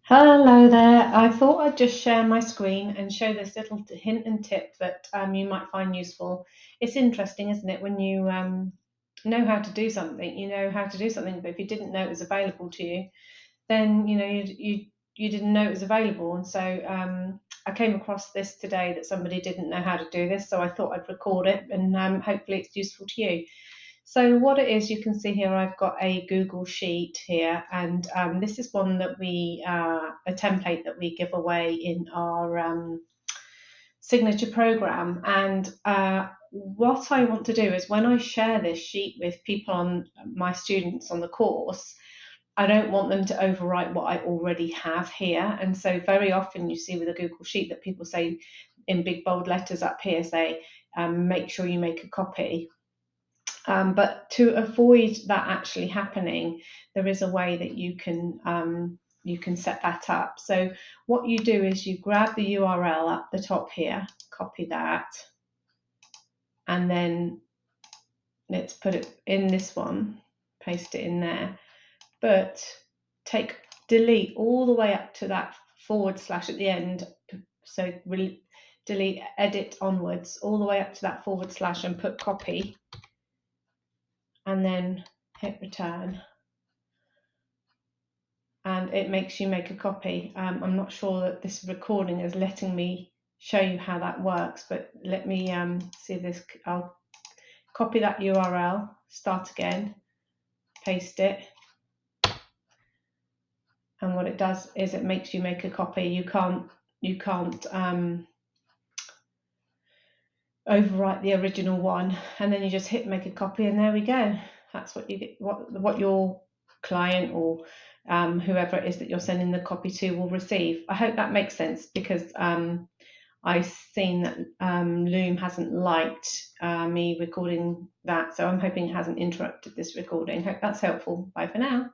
Hello there. I thought I'd just share my screen and show this little hint and tip that you might find useful. It's interesting, isn't it, when you know how to do something, you know how to do something, but if you didn't know it was available to you, then you didn't know it was available. And so I came across this today that somebody didn't know how to do this, so I thought I'd record it and hopefully it's useful to you. So what it is, you can see here, I've got a Google Sheet here, and this is one that a template that we give away in our signature program. And what I want to do is when I share this sheet with people on my students on the course, I don't want them to overwrite what I already have here. And so very often you see with a Google Sheet that people say in big bold letters up here, say, make sure you make a copy. But to avoid that actually happening, there is a way that you can set that up. So what you do is you grab the URL up the top here, copy that, and then let's put it in this one, paste it in there. But delete all the way up to that forward slash at the end. So delete, edit onwards, all the way up to that forward slash and put copy, and then hit return. And it makes you make a copy. I'm not sure that this recording is letting me show you how that works, but let me see this. I'll copy that URL, start again, paste it, and what it does is it makes you make a copy. You can't overwrite the original one, and then you just hit make a copy, and there we go. That's what you get. What your client or whoever it is that you're sending the copy to will receive. I hope that makes sense, because I've seen that Loom hasn't liked me recording that, so I'm hoping it hasn't interrupted this recording. Hope that's helpful. Bye for now.